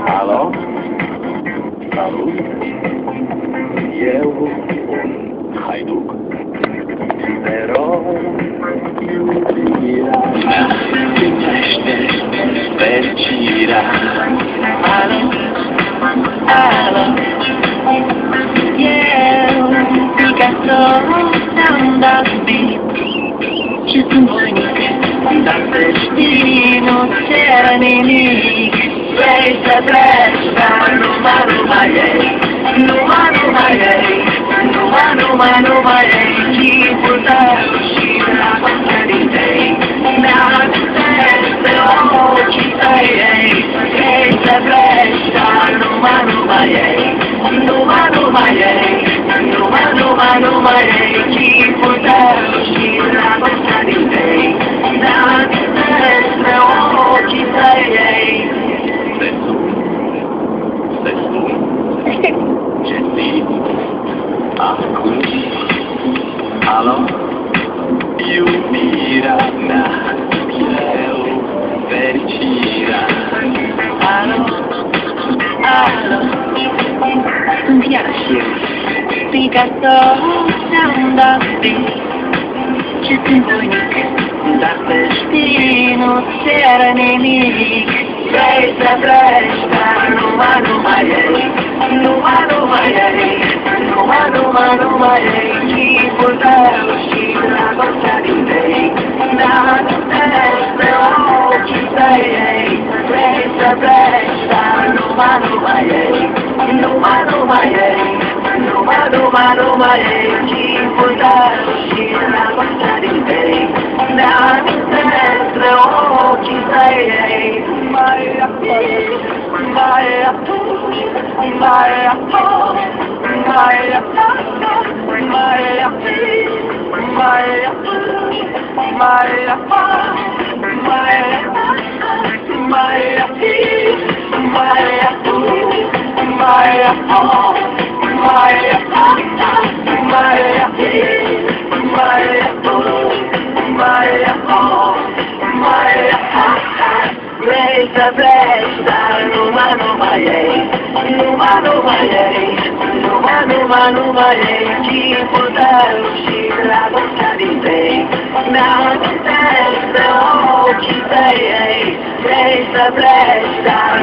Halo? Salut? Eu, Hajduk. Te rog, iubirea mea, primește fericirea. Alo, alo, eu, Picasso, te-am dat bine și sunt voinic, dar să știi, nu cer nimic. Vrei să pleci, dar numai ei, numai ei, numai ei, chipul tău și dragostea din tei. Mi-amintesc ochii tăi, ei. Vrei să pleci, dar numai ei, numai ei, numai ei, chipul tău și dragostea din tei. Mi-amintesc ochii tăi, ei. Se sun, ce simt acum. Alo? Iubirea mea, eu, fericirea. Alo, alo, sunt iarăși eu, Picasso, te-am dat bine și sunt voinic, dar să știi, nu cer nimic. Vrei să pleci, dar numai ei, numai ei, numai ei, chipul tău și dragostea din tei. Mi-amintesc de ochii tăi, ei. Vrei să pleci, dar numai ei, numai ei, numai ei, chipul tău și dragostea din tei. Mi-amintesc de ochii tăi, ei. Vrei să pleci, dar numai ei, numai ei, numai ei, chipul tău și dragostea din tei. Mi-amintesc de ochii tăi, ei. Vrei să pleci, dar